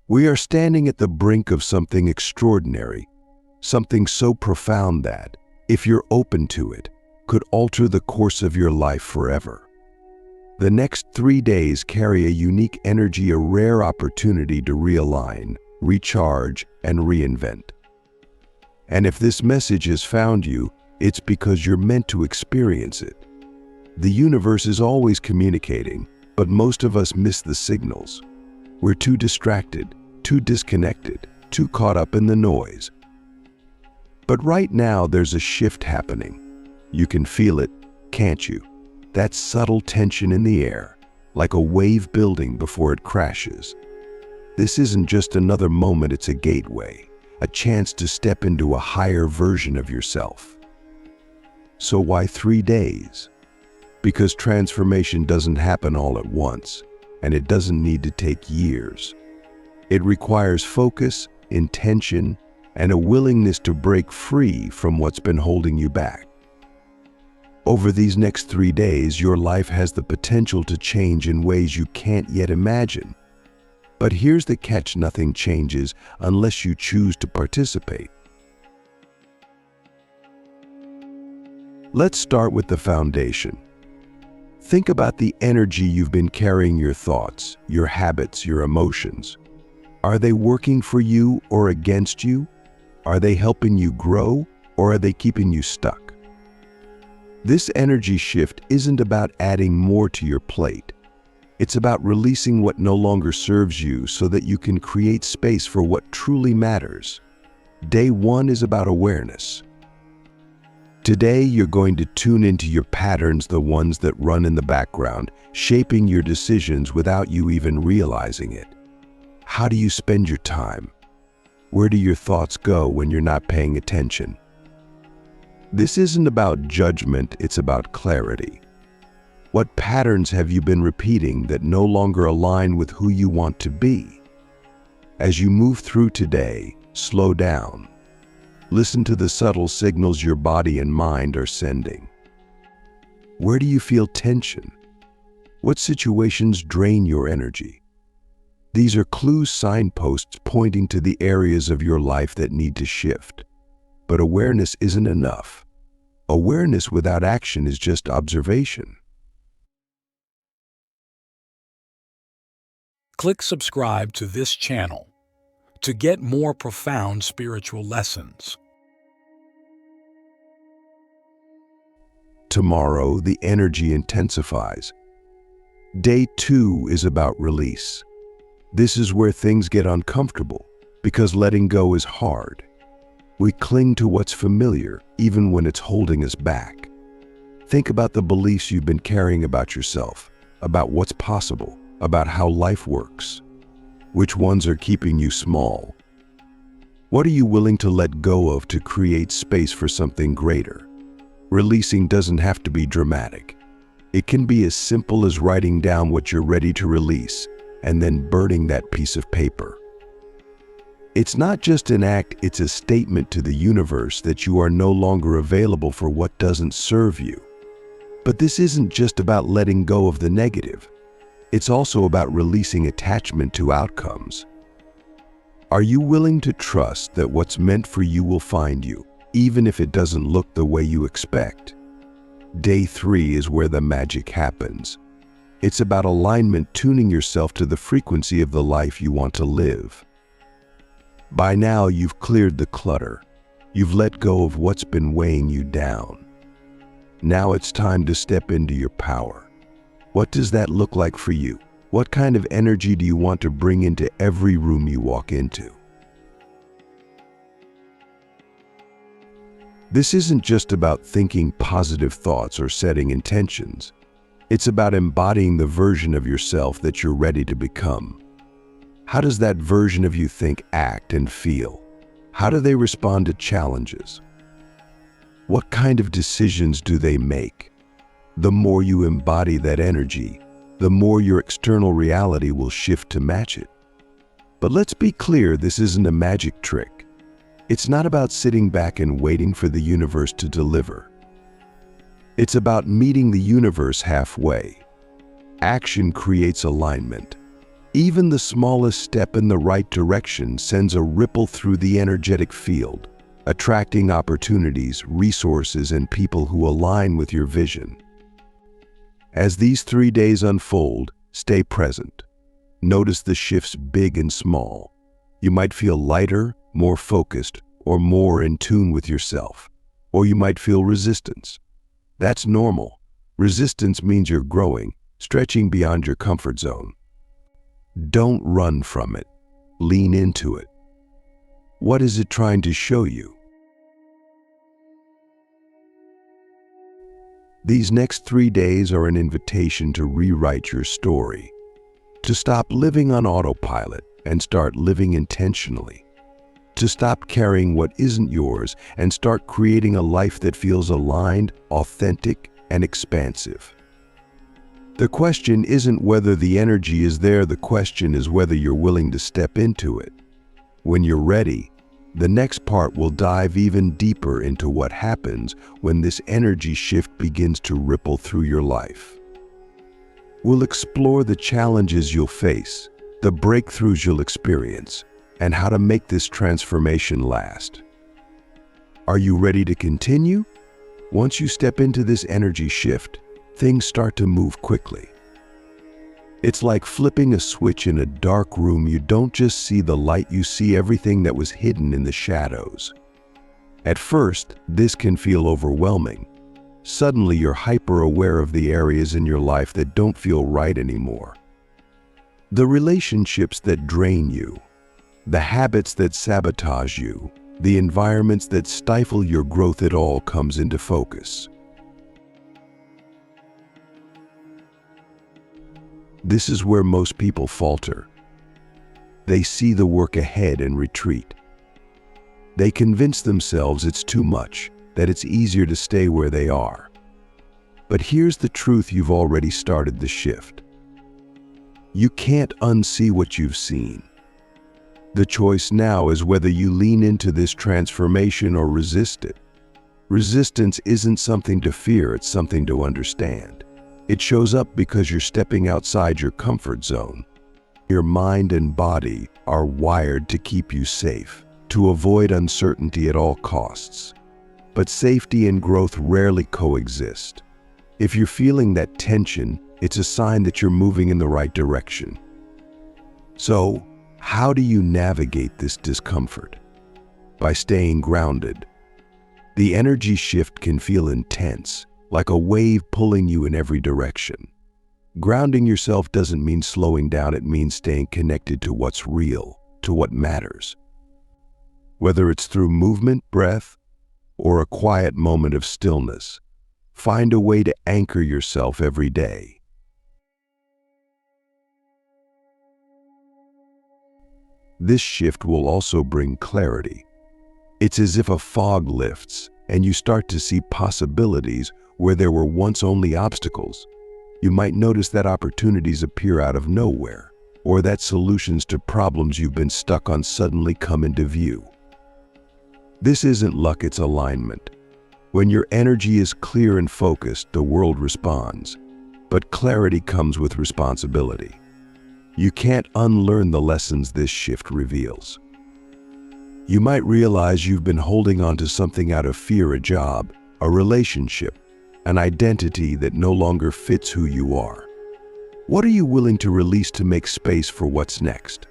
We are standing at the brink of something extraordinary, something so profound that, if you're open to it, could alter the course of your life forever. The next 3 days carry a unique energy, a rare opportunity to realign, recharge, and reinvent. And if this message has found you, it's because you're meant to experience it. The universe is always communicating, but most of us miss the signals. We're too distracted, too disconnected, too caught up in the noise. But right now, there's a shift happening. You can feel it, can't you? That subtle tension in the air, like a wave building before it crashes. This isn't just another moment, it's a gateway, a chance to step into a higher version of yourself. So why 3 days? Because transformation doesn't happen all at once, and it doesn't need to take years. It requires focus, intention, and a willingness to break free from what's been holding you back. Over these next 3 days, your life has the potential to change in ways you can't yet imagine. But here's the catch: nothing changes unless you choose to participate. Let's start with the foundation. Think about the energy you've been carrying, your thoughts, your habits, your emotions. Are they working for you or against you? Are they helping you grow, or are they keeping you stuck? This energy shift isn't about adding more to your plate. It's about releasing what no longer serves you so that you can create space for what truly matters. Day 1 is about awareness. Today, you're going to tune into your patterns, the ones that run in the background, shaping your decisions without you even realizing it. How do you spend your time? Where do your thoughts go when you're not paying attention? This isn't about judgment, it's about clarity. What patterns have you been repeating that no longer align with who you want to be? As you move through today, slow down. Listen to the subtle signals your body and mind are sending. Where do you feel tension? What situations drain your energy? These are clues, signposts pointing to the areas of your life that need to shift. But awareness isn't enough. Awareness without action is just observation. Click subscribe to this channel to get more profound spiritual lessons. Tomorrow, the energy intensifies. Day 2 is about release. This is where things get uncomfortable, because letting go is hard. We cling to what's familiar, even when it's holding us back. Think about the beliefs you've been carrying about yourself, about what's possible, about how life works. Which ones are keeping you small? What are you willing to let go of to create space for something greater? Releasing doesn't have to be dramatic. It can be as simple as writing down what you're ready to release and then burning that piece of paper. It's not just an act, it's a statement to the universe that you are no longer available for what doesn't serve you. But this isn't just about letting go of the negative. It's also about releasing attachment to outcomes. Are you willing to trust that what's meant for you will find you, even if it doesn't look the way you expect? Day 3 is where the magic happens. It's about alignment, tuning yourself to the frequency of the life you want to live. By now, you've cleared the clutter. You've let go of what's been weighing you down. Now it's time to step into your power. What does that look like for you? What kind of energy do you want to bring into every room you walk into? This isn't just about thinking positive thoughts or setting intentions. It's about embodying the version of yourself that you're ready to become. How does that version of you think, act, and feel? How do they respond to challenges? What kind of decisions do they make? The more you embody that energy, the more your external reality will shift to match it. But let's be clear, this isn't a magic trick. It's not about sitting back and waiting for the universe to deliver. It's about meeting the universe halfway. Action creates alignment. Even the smallest step in the right direction sends a ripple through the energetic field, attracting opportunities, resources, and people who align with your vision. As these 3 days unfold, stay present. Notice the shifts big and small. You might feel lighter, more focused, or more in tune with yourself. Or you might feel resistance. That's normal. Resistance means you're growing, stretching beyond your comfort zone. Don't run from it. Lean into it. What is it trying to show you? These next 3 days are an invitation to rewrite your story, to stop living on autopilot and start living intentionally, to stop carrying what isn't yours and start creating a life that feels aligned, authentic, and expansive. The question isn't whether the energy is there, the question is whether you're willing to step into it. When you're ready, the next part will dive even deeper into what happens when this energy shift begins to ripple through your life. We'll explore the challenges you'll face, the breakthroughs you'll experience, and how to make this transformation last. Are you ready to continue? Once you step into this energy shift, things start to move quickly. It's like flipping a switch in a dark room. You don't just see the light, you see everything that was hidden in the shadows. At first, this can feel overwhelming. Suddenly, you're hyper-aware of the areas in your life that don't feel right anymore. The relationships that drain you, the habits that sabotage you, the environments that stifle your growth, it all comes into focus. This is where most people falter. They see the work ahead and retreat. They convince themselves it's too much, that it's easier to stay where they are. But here's the truth: you've already started the shift. You can't unsee what you've seen. The choice now is whether you lean into this transformation or resist it. Resistance isn't something to fear, it's something to understand. It shows up because you're stepping outside your comfort zone. Your mind and body are wired to keep you safe, to avoid uncertainty at all costs. But safety and growth rarely coexist. If you're feeling that tension, it's a sign that you're moving in the right direction. So, how do you navigate this discomfort? By staying grounded. The energy shift can feel intense, like a wave pulling you in every direction. Grounding yourself doesn't mean slowing down, it means staying connected to what's real, to what matters. Whether it's through movement, breath, or a quiet moment of stillness, find a way to anchor yourself every day. This shift will also bring clarity. It's as if a fog lifts and you start to see possibilities where there were once only obstacles. You might notice that opportunities appear out of nowhere, or that solutions to problems you've been stuck on suddenly come into view. This isn't luck, it's alignment. When your energy is clear and focused, the world responds. But clarity comes with responsibility. You can't unlearn the lessons this shift reveals. You might realize you've been holding on to something out of fear: a job, a relationship, an identity that no longer fits who you are. What are you willing to release to make space for what's next?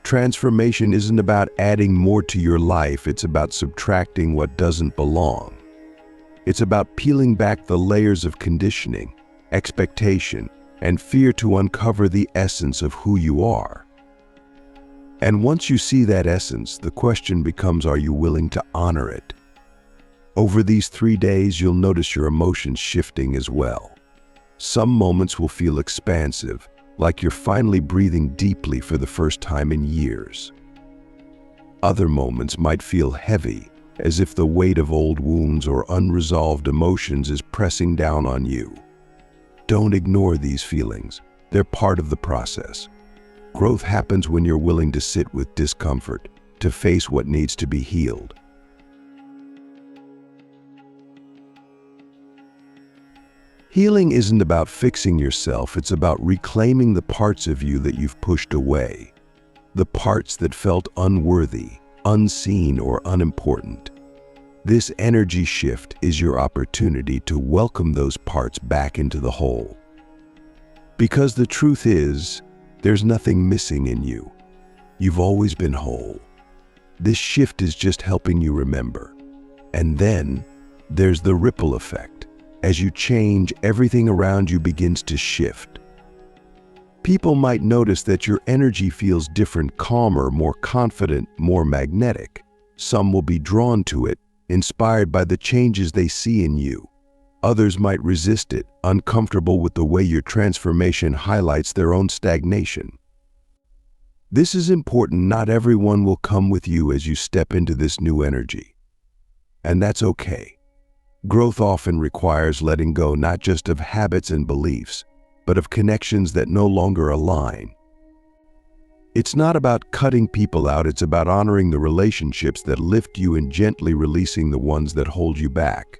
Transformation isn't about adding more to your life, it's about subtracting what doesn't belong. It's about peeling back the layers of conditioning, expectation, and fear to uncover the essence of who you are. And once you see that essence, the question becomes, are you willing to honor it? Over these 3 days, you'll notice your emotions shifting as well. Some moments will feel expansive, like you're finally breathing deeply for the first time in years. Other moments might feel heavy, as if the weight of old wounds or unresolved emotions is pressing down on you. Don't ignore these feelings. They're part of the process. Growth happens when you're willing to sit with discomfort, to face what needs to be healed. Healing isn't about fixing yourself, it's about reclaiming the parts of you that you've pushed away, the parts that felt unworthy, unseen, or unimportant. This energy shift is your opportunity to welcome those parts back into the whole. Because the truth is, there's nothing missing in you. You've always been whole. This shift is just helping you remember. And then there's the ripple effect. As you change, everything around you begins to shift. People might notice that your energy feels different, calmer, more confident, more magnetic. Some will be drawn to it, inspired by the changes they see in you. Others might resist it, uncomfortable with the way your transformation highlights their own stagnation. This is important. Not everyone will come with you as you step into this new energy. And that's okay. Growth often requires letting go not just of habits and beliefs, but of connections that no longer align. It's not about cutting people out, it's about honoring the relationships that lift you and gently releasing the ones that hold you back.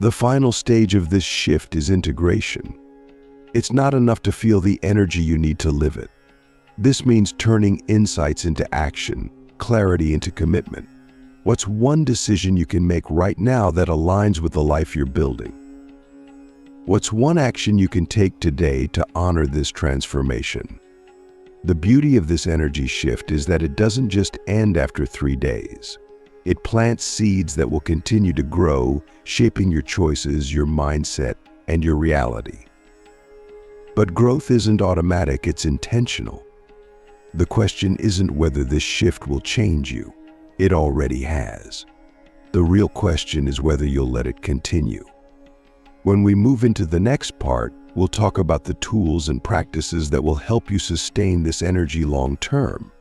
The final stage of this shift is integration. It's not enough to feel the energy, you need to live it. This means turning insights into action, clarity into commitment. What's one decision you can make right now that aligns with the life you're building? What's one action you can take today to honor this transformation? The beauty of this energy shift is that it doesn't just end after 3 days. It plants seeds that will continue to grow, shaping your choices, your mindset, and your reality. But growth isn't automatic, it's intentional. The question isn't whether this shift will change you. It already has. The real question is whether you'll let it continue. When we move into the next part, we'll talk about the tools and practices that will help you sustain this energy long term.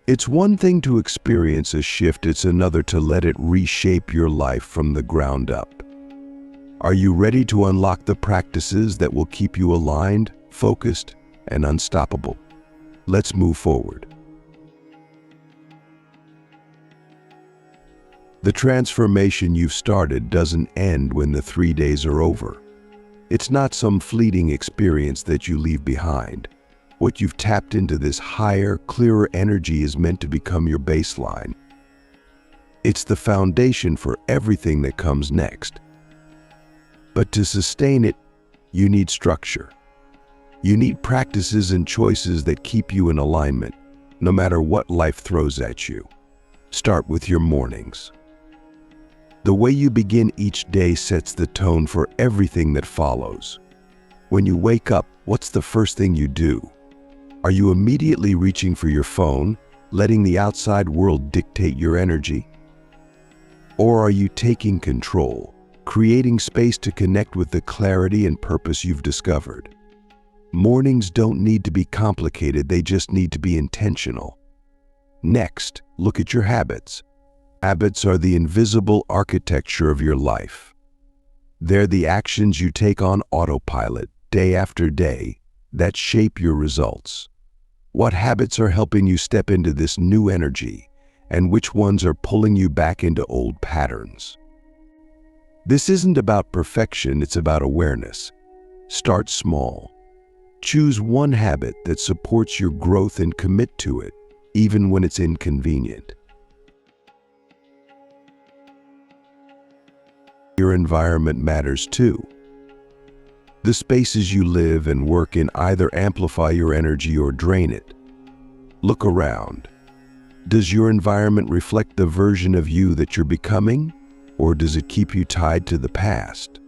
It's one thing to experience a shift, it's another to let it reshape your life from the ground up. Are you ready to unlock the practices that will keep you aligned, focused, and unstoppable? Let's move forward. The transformation you've started doesn't end when the 3 days are over. It's not some fleeting experience that you leave behind. What you've tapped into, this higher, clearer energy, is meant to become your baseline. It's the foundation for everything that comes next. But to sustain it, you need structure. You need practices and choices that keep you in alignment, no matter what life throws at you. Start with your mornings. The way you begin each day sets the tone for everything that follows. When you wake up, what's the first thing you do? Are you immediately reaching for your phone, letting the outside world dictate your energy? Or are you taking control, creating space to connect with the clarity and purpose you've discovered? Mornings don't need to be complicated, they just need to be intentional. Next, look at your habits. Habits are the invisible architecture of your life. They're the actions you take on autopilot, day after day, that shape your results. What habits are helping you step into this new energy, and which ones are pulling you back into old patterns? This isn't about perfection, it's about awareness. Start small. Choose one habit that supports your growth and commit to it, even when it's inconvenient. Your environment matters too. The spaces you live and work in either amplify your energy or drain it. Look around. Does your environment reflect the version of you that you're becoming, or does it keep you tied to the past?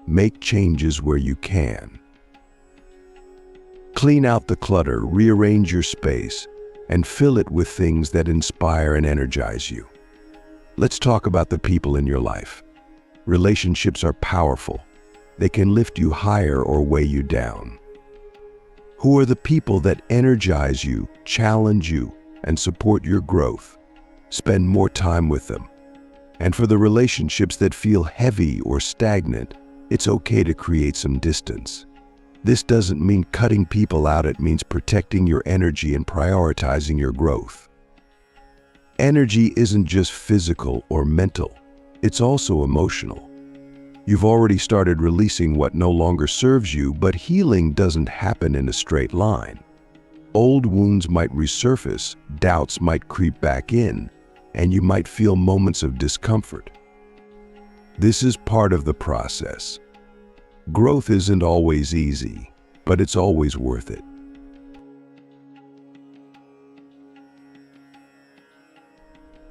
Make changes where you can. Clean out the clutter, rearrange your space, and fill it with things that inspire and energize you. Let's talk about the people in your life. Relationships are powerful. They can lift you higher or weigh you down. Who are the people that energize you, challenge you, and support your growth? Spend more time with them. And for the relationships that feel heavy or stagnant, it's okay to create some distance. This doesn't mean cutting people out, it means protecting your energy and prioritizing your growth. Energy isn't just physical or mental, It's also emotional. You've already started releasing what no longer serves you, but healing doesn't happen in a straight line. Old wounds might resurface, doubts might creep back in, and you might feel moments of discomfort. This is part of the process. Growth isn't always easy, but it's always worth it.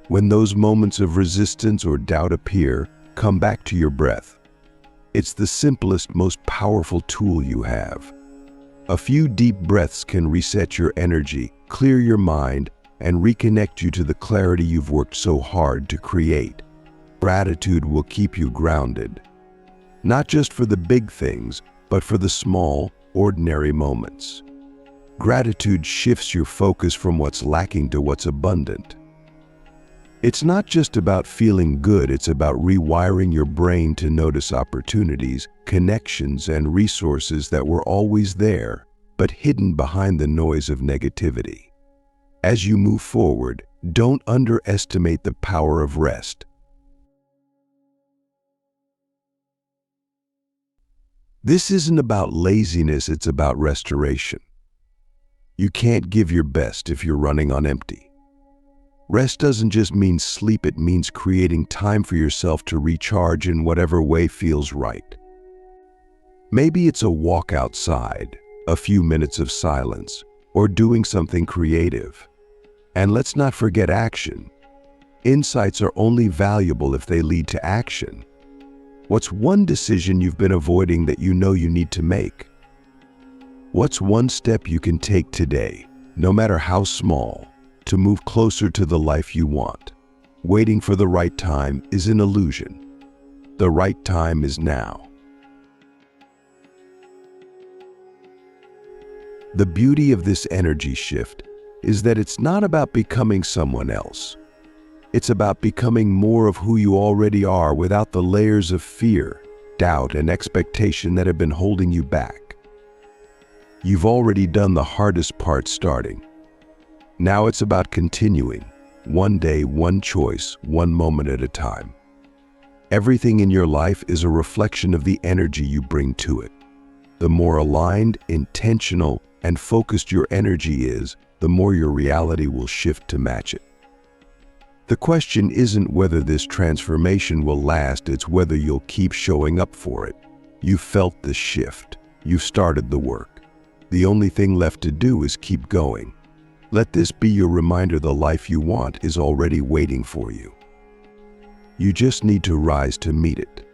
When those moments of resistance or doubt appear, come back to your breath. It's the simplest, most powerful tool you have. A few deep breaths can reset your energy, clear your mind, and reconnect you to the clarity you've worked so hard to create. Gratitude will keep you grounded, not just for the big things, but for the small, ordinary moments. Gratitude shifts your focus from what's lacking to what's abundant. It's not just about feeling good, it's about rewiring your brain to notice opportunities, connections, and resources that were always there, but hidden behind the noise of negativity. As you move forward, don't underestimate the power of rest. This isn't about laziness, it's about restoration. You can't give your best if you're running on empty. Rest doesn't just mean sleep, it means creating time for yourself to recharge in whatever way feels right. Maybe it's a walk outside, a few minutes of silence, or doing something creative. And let's not forget action. Insights are only valuable if they lead to action. What's one decision you've been avoiding that you know you need to make? What's one step you can take today, no matter how small, to move closer to the life you want? Waiting for the right time is an illusion. The right time is now. The beauty of this energy shift is that it's not about becoming someone else. It's about becoming more of who you already are without the layers of fear, doubt, and expectation that have been holding you back. You've already done the hardest part, starting. Now it's about continuing, one day, one choice, one moment at a time. Everything in your life is a reflection of the energy you bring to it. The more aligned, intentional, and focused your energy is, the more your reality will shift to match it. The question isn't whether this transformation will last, it's whether you'll keep showing up for it. You've felt the shift. You've started the work. The only thing left to do is keep going. Let this be your reminder the life you want is already waiting for you. You just need to rise to meet it.